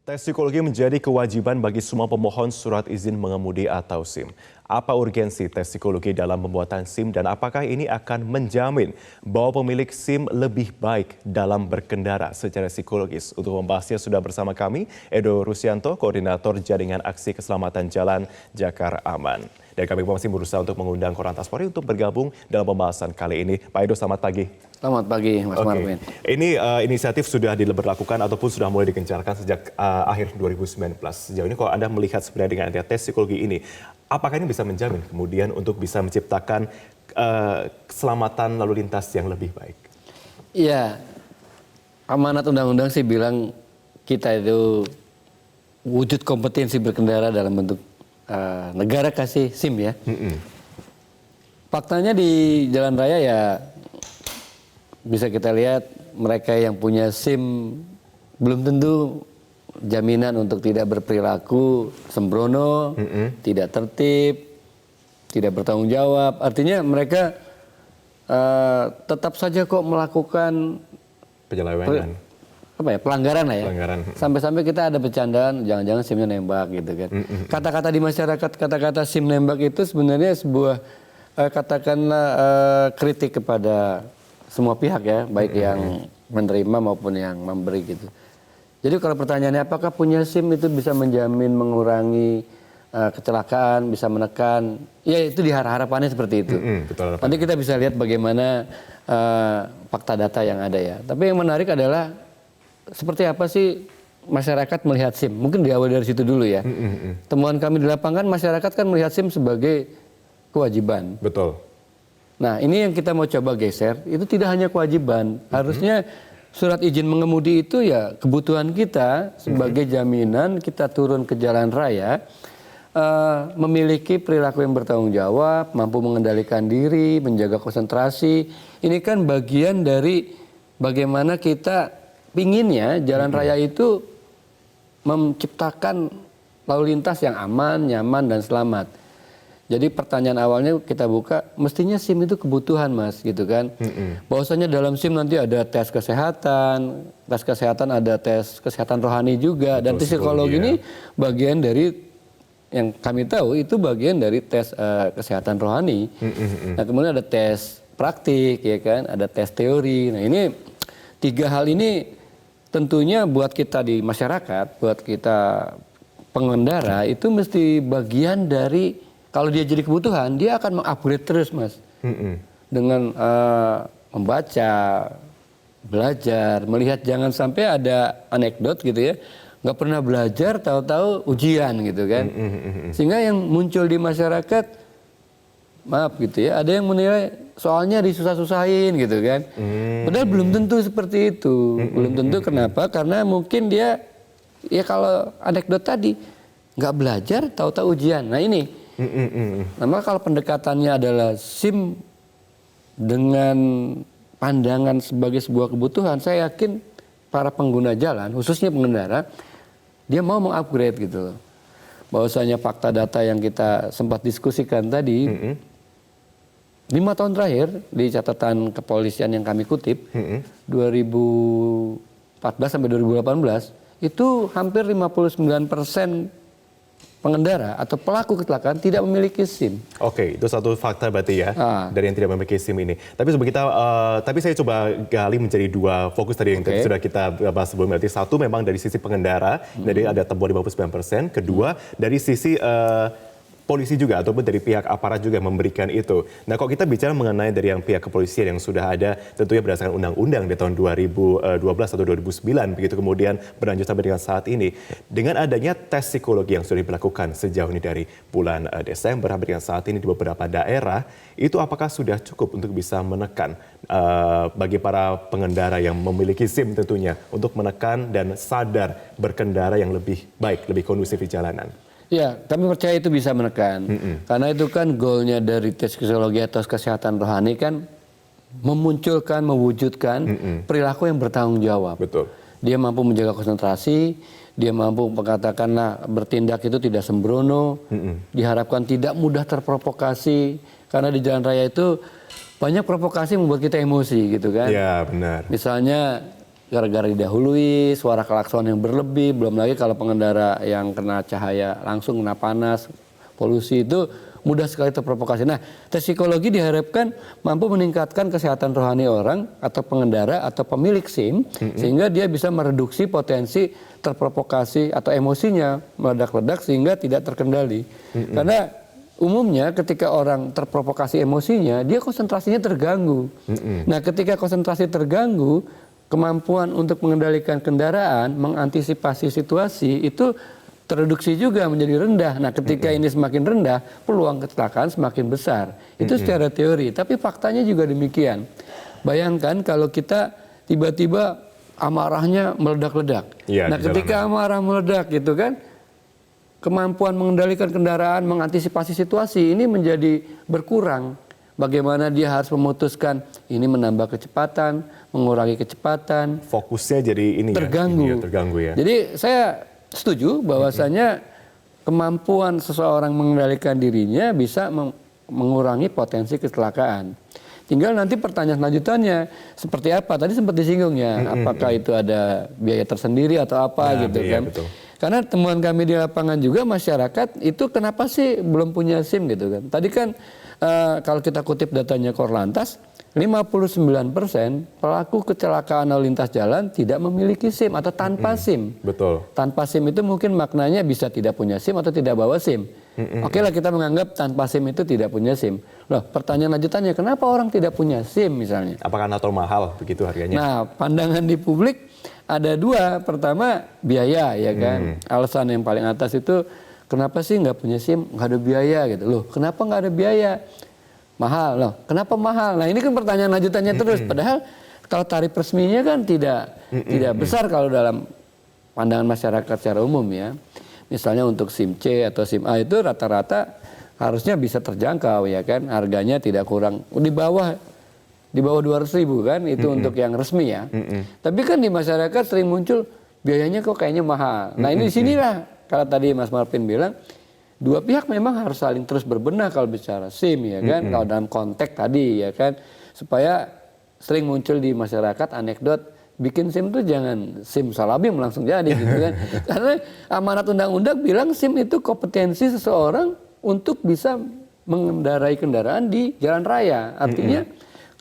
Tes psikologi menjadi kewajiban bagi semua pemohon surat izin mengemudi atau SIM. Apa urgensi tes psikologi dalam pembuatan SIM dan apakah ini akan menjamin bahwa pemilik SIM lebih baik dalam berkendara secara psikologis? Untuk membahasnya sudah bersama kami, Edo Rusianto, Koordinator Jaringan Aksi Keselamatan Jalan Jakar Aman. Dan kami masih berusaha untuk mengundang Korlantas Polri untuk bergabung dalam pembahasan kali ini. Pak Edo, selamat pagi. Selamat pagi, Mas Marvin. Ini inisiatif sudah diberlakukan ataupun sudah mulai digencarkan sejak akhir 2019. Sejauh ini kalau Anda melihat sebenarnya dengan adanya tes psikologi ini, apakah ini bisa menjamin kemudian untuk bisa menciptakan keselamatan lalu lintas yang lebih baik? Iya, amanat undang-undang sih bilang kita itu wujud kompetensi berkendara dalam bentuk negara kasih SIM ya. Faktanya di jalan raya ya bisa kita lihat mereka yang punya SIM belum tentu jaminan untuk tidak berperilaku sembrono, tidak tertib, tidak bertanggung jawab. Artinya mereka tetap saja kok melakukan penyelewengan. Pelanggaran lah ya. Pelanggaran. Sampai-sampai kita ada bercandaan, jangan-jangan SIM-nya nembak gitu kan. Kata-kata di masyarakat, kata-kata SIM nembak itu sebenarnya sebuah katakanlah kritik kepada semua pihak ya, baik yang menerima maupun yang memberi gitu. Jadi kalau pertanyaannya apakah punya SIM itu bisa menjamin mengurangi kecelakaan, bisa menekan, ya itu harapannya seperti itu. Betul, nanti kita bisa lihat bagaimana fakta data yang ada ya. Tapi yang menarik adalah seperti apa sih masyarakat melihat SIM? Mungkin diawali dari situ dulu ya. Temuan kami di lapangan, masyarakat kan melihat SIM sebagai kewajiban. Betul. Nah ini yang kita mau coba geser, itu tidak hanya kewajiban. Harusnya surat izin mengemudi itu ya kebutuhan kita sebagai jaminan kita turun ke jalan raya, memiliki perilaku yang bertanggung jawab, mampu mengendalikan diri, menjaga konsentrasi. Ini kan bagian dari bagaimana kita pinginnya jalan raya itu menciptakan lalu lintas yang aman, nyaman, dan selamat. Jadi pertanyaan awalnya kita buka, mestinya SIM itu kebutuhan mas, gitu kan. Bahwasanya dalam SIM nanti ada tes kesehatan ada tes kesehatan rohani juga. Dan tes psikologi ini bagian dari, yang kami tahu itu bagian dari tes kesehatan rohani. Nah kemudian ada tes praktik, ya kan, ada tes teori. Nah ini tiga hal ini tentunya buat kita di masyarakat, buat kita pengendara itu mesti bagian dari, kalau dia jadi kebutuhan, dia akan mengupgrade terus mas. Dengan membaca, belajar, melihat, jangan sampai ada anekdot gitu ya, nggak pernah belajar, tahu-tahu ujian gitu kan. Sehingga yang muncul di masyarakat, maaf gitu ya, ada yang menilai soalnya disusah-susahin gitu kan. Padahal belum tentu seperti itu. Belum tentu, kenapa? Karena mungkin dia, ya kalau anekdot tadi, nggak belajar, tahu-tahu ujian. Nah ini, nah kalau pendekatannya adalah SIM dengan pandangan sebagai sebuah kebutuhan, saya yakin para pengguna jalan, khususnya pengendara, dia mau mengupgrade gitu loh. Bahwasanya fakta data yang kita sempat diskusikan tadi, 5 tahun terakhir di catatan kepolisian yang kami kutip, 2014 sampai 2018, itu hampir 59% pengendara atau pelaku kecelakaan tidak memiliki SIM. Oke, itu satu fakta berarti ya, dari yang tidak memiliki SIM ini. Tapi tapi saya coba gali menjadi dua fokus tadi yang tadi sudah kita bahas sebelumnya. Berarti satu memang dari sisi pengendara, jadi ada temuan 59%. Kedua dari sisi polisi juga ataupun dari pihak aparat juga memberikan itu. Nah, kalau kita bicara mengenai dari yang pihak kepolisian yang sudah ada tentunya berdasarkan undang-undang di tahun 2012 atau 2009 begitu kemudian berlanjut sampai dengan saat ini, dengan adanya tes psikologi yang sudah dilakukan sejauh ini dari bulan Desember sampai dengan saat ini di beberapa daerah, itu apakah sudah cukup untuk bisa menekan bagi para pengendara yang memiliki SIM tentunya untuk menekan dan sadar berkendara yang lebih baik, lebih kondusif di jalanan? Ya, kami percaya itu bisa menekan. Karena itu kan goalnya dari tes psikologi atau kesehatan rohani kan memunculkan, mewujudkan perilaku yang bertanggung jawab. Betul. Dia mampu menjaga konsentrasi, dia mampu mengatakanlah bertindak itu tidak sembrono, diharapkan tidak mudah terprovokasi. Karena di jalan raya itu banyak provokasi membuat kita emosi gitu kan. Iya benar. Misalnya gara-gara didahului, suara klakson yang berlebih, belum lagi kalau pengendara yang kena cahaya langsung, kena panas, polusi, itu mudah sekali terprovokasi. Nah, tes psikologi diharapkan mampu meningkatkan kesehatan rohani orang atau pengendara atau pemilik SIM, sehingga dia bisa mereduksi potensi terprovokasi atau emosinya meledak-ledak sehingga tidak terkendali. Karena umumnya ketika orang terprovokasi emosinya, dia konsentrasinya terganggu. Nah, ketika konsentrasi terganggu, kemampuan untuk mengendalikan kendaraan, mengantisipasi situasi itu tereduksi juga menjadi rendah. Nah, ketika ini semakin rendah, peluang kecelakaan semakin besar. Itu secara teori, tapi faktanya juga demikian. Bayangkan kalau kita tiba-tiba amarahnya meledak-ledak. Ya, nah, ketika amarah meledak gitu kan, kemampuan mengendalikan kendaraan, mengantisipasi situasi ini menjadi berkurang. Bagaimana dia harus memutuskan ini menambah kecepatan, mengurangi kecepatan. Fokusnya jadi ini terganggu ya. Jadi saya setuju bahwasanya kemampuan seseorang mengendalikan dirinya bisa mengurangi potensi kecelakaan. Tinggal nanti pertanyaan lanjutannya seperti apa? Tadi sempat disinggung ya, apakah itu ada biaya tersendiri atau apa gitu kan? Betul. Karena temuan kami di lapangan juga masyarakat itu kenapa sih belum punya SIM gitu kan? Tadi kan kalau kita kutip datanya Korlantas, 59% pelaku kecelakaan lalu lintas jalan tidak memiliki SIM atau tanpa SIM. Betul. Tanpa SIM itu mungkin maknanya bisa tidak punya SIM atau tidak bawa SIM. Oke lah, kita menganggap tanpa SIM itu tidak punya SIM. Loh, pertanyaan lanjutannya, kenapa orang tidak punya SIM misalnya? Apakah terlalu mahal begitu harganya? Nah, pandangan di publik ada dua. Pertama, biaya ya kan. Alasan yang paling atas itu, kenapa sih nggak punya SIM? Nggak ada biaya gitu. Loh, kenapa nggak ada biaya? Mahal loh. Kenapa mahal? Nah, ini kan pertanyaan lanjutannya terus. Padahal kalau tarif resminya kan tidak besar kalau dalam pandangan masyarakat secara umum ya. Misalnya untuk SIM C atau SIM A itu rata-rata harusnya bisa terjangkau ya kan. Harganya tidak kurang di bawah 200.000 kan itu untuk yang resmi ya. Tapi kan di masyarakat sering muncul biayanya kok kayaknya mahal. Nah, ini di sinilah kalau tadi Mas Marvin bilang, dua pihak memang harus saling terus berbenah kalau bicara SIM ya kan, kalau dalam konteks tadi ya kan, supaya sering muncul di masyarakat anekdot bikin SIM tuh jangan SIM salabim langsung jadi gitu kan. Karena amanat undang-undang bilang SIM itu kompetensi seseorang untuk bisa mengendarai kendaraan di jalan raya. Artinya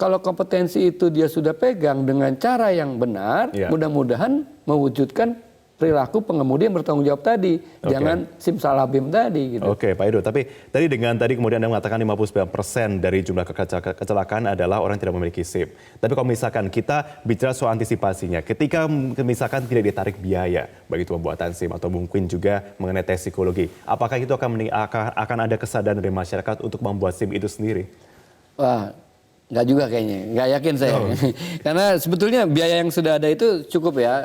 kalau kompetensi itu dia sudah pegang dengan cara yang benar, mudah-mudahan mewujudkan perilaku pengemudi yang bertanggung jawab tadi, jangan SIM salabim tadi. Gitu. Oke, Pak Edo. Tapi tadi kemudian Anda mengatakan 59% dari jumlah kecelakaan adalah orang yang tidak memiliki SIM. Tapi kalau misalkan kita bicara soal antisipasinya, ketika misalkan tidak ditarik biaya bagi pembuatan SIM atau mungkin juga mengenai tes psikologi, apakah itu akan ada kesadaran dari masyarakat untuk membuat SIM itu sendiri? Wah, nggak juga kayaknya, nggak yakin saya. Karena sebetulnya biaya yang sudah ada itu cukup ya.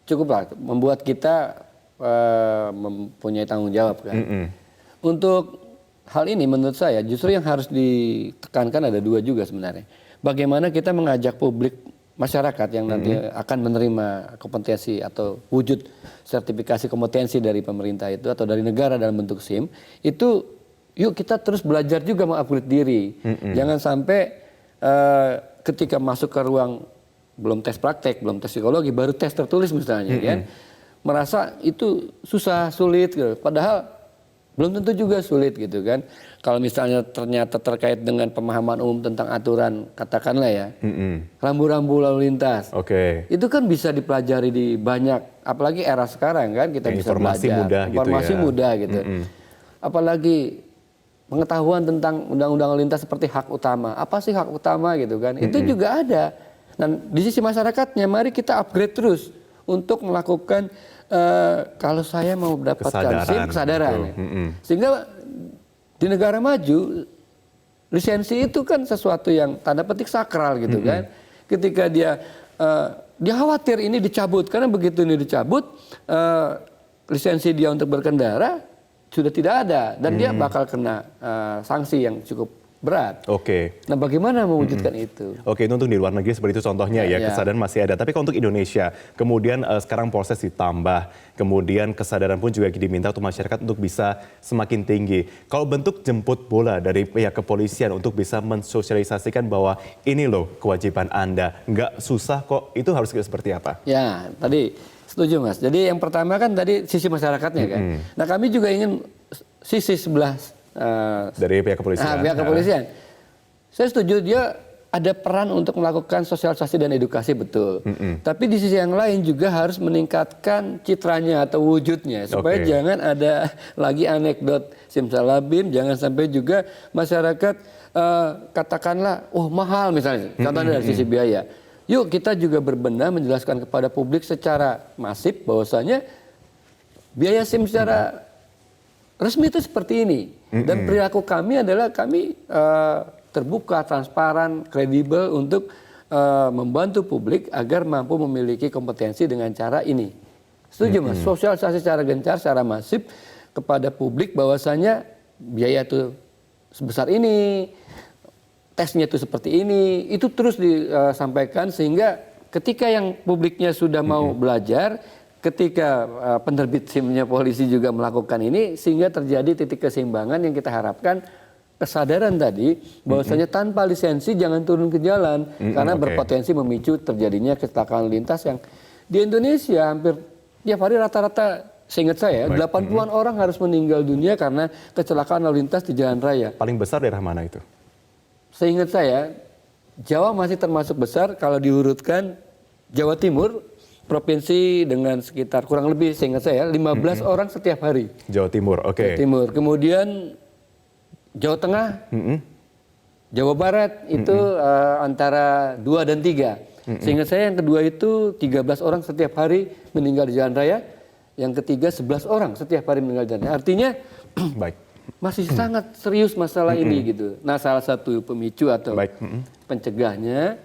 Cukuplah membuat kita mempunyai tanggung jawab kan. Untuk hal ini menurut saya justru yang harus ditekankan ada dua juga sebenarnya. Bagaimana kita mengajak publik masyarakat yang nanti akan menerima kompetensi atau wujud sertifikasi kompetensi dari pemerintah itu atau dari negara dalam bentuk SIM itu, yuk kita terus belajar juga mengupgrade diri. Jangan sampai ketika masuk ke ruang belum tes praktek, belum tes psikologi, baru tes tertulis misalnya kan, merasa itu susah, sulit gitu. Padahal belum tentu juga sulit gitu kan. Kalau misalnya ternyata terkait dengan pemahaman umum tentang aturan, katakanlah ya, rambu-rambu lalu lintas. Itu kan bisa dipelajari di banyak, apalagi era sekarang kan, kita bisa informasi belajar. Mudah informasi gitu ya. mudah gitu. Apalagi pengetahuan tentang undang-undang lalu lintas seperti hak utama. Apa sih hak utama gitu kan? Itu juga ada. Dan di sisi masyarakatnya, mari kita upgrade terus untuk melakukan kalau saya mau mendapatkan SIM, kesadaran. Sehingga di negara maju, lisensi itu kan sesuatu yang tanda petik sakral gitu kan. Ketika dia khawatir ini dicabut, karena begitu ini dicabut, lisensi dia untuk berkendara sudah tidak ada. Dan dia bakal kena sanksi yang cukup berat. Oke. Nah, bagaimana mewujudkan itu? Oke, itu untuk di luar negeri seperti itu contohnya ya, Ya. kesadaran masih ada. Tapi kalau untuk Indonesia, kemudian sekarang proses ditambah, kemudian kesadaran pun juga diminta untuk masyarakat untuk bisa semakin tinggi. Kalau bentuk jemput bola dari pihak kepolisian untuk bisa mensosialisasikan bahwa ini loh kewajiban Anda, nggak susah kok, itu harus seperti apa? Ya, tadi setuju Mas. Jadi yang pertama kan tadi sisi masyarakatnya kan. Nah, kami juga ingin sisi sebelah Dari pihak kepolisian. pihak kepolisian. Saya setuju dia ada peran untuk melakukan sosialisasi dan edukasi betul. Tapi di sisi yang lain juga harus meningkatkan citranya atau wujudnya supaya jangan ada lagi anekdot simsalabim, jangan sampai juga masyarakat katakanlah mahal misalnya. Contohnya dari sisi biaya. Yuk kita juga berbenah menjelaskan kepada publik secara masif bahwasanya biaya SIM secara resmi itu seperti ini. Dan perilaku kami adalah kami terbuka, transparan, kredibel untuk membantu publik agar mampu memiliki kompetensi dengan cara ini. Setuju Mas? Sosialisasi secara gencar, secara masif kepada publik bahwasanya biaya itu sebesar ini, tesnya itu seperti ini, itu terus disampaikan sehingga ketika yang publiknya sudah mau belajar, ketika penerbit SIM-nya polisi juga melakukan ini, sehingga terjadi titik keseimbangan yang kita harapkan kesadaran tadi bahwasanya tanpa lisensi jangan turun ke jalan karena berpotensi memicu terjadinya kecelakaan lintas yang di Indonesia hampir tiap hari rata-rata seingat saya 80-an orang harus meninggal dunia karena kecelakaan lalu lintas di jalan raya. Paling besar daerah mana itu? Seingat saya Jawa masih termasuk besar kalau diurutkan Jawa Timur provinsi dengan sekitar kurang lebih seingat saya 15 orang setiap hari. Jawa Timur, oke. Jawa Timur. Kemudian Jawa Tengah, Jawa Barat itu antara 2 dan 3. Seingat saya yang kedua itu 13 orang setiap hari meninggal di jalan raya. Yang ketiga 11 orang setiap hari meninggal di jalan raya. Artinya masih sangat serius masalah ini gitu. Nah, salah satu pemicu atau pencegahnya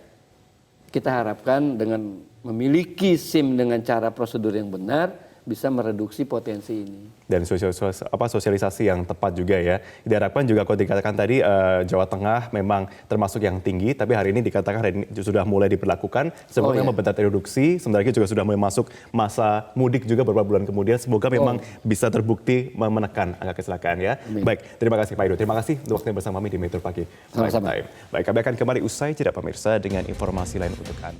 kita harapkan dengan memiliki SIM dengan cara prosedur yang benar bisa mereduksi potensi ini. Dan sosialisasi yang tepat juga ya. Diharapkan juga kalau dikatakan tadi Jawa Tengah memang termasuk yang tinggi, tapi hari ini dikatakan hari ini sudah mulai diberlakukan. Semoga memang bentar reduksi, sebenarnya juga sudah mulai masuk masa mudik juga beberapa bulan kemudian. Semoga memang bisa terbukti menekan angka kecelakaan ya. Baik, terima kasih Pak Edo. Terima kasih untuk waktunya bersama kami di Metro Pagi. Sama-sama. Baik, kami akan kembali usai jeda pemirsa dengan informasi lain untuk Anda.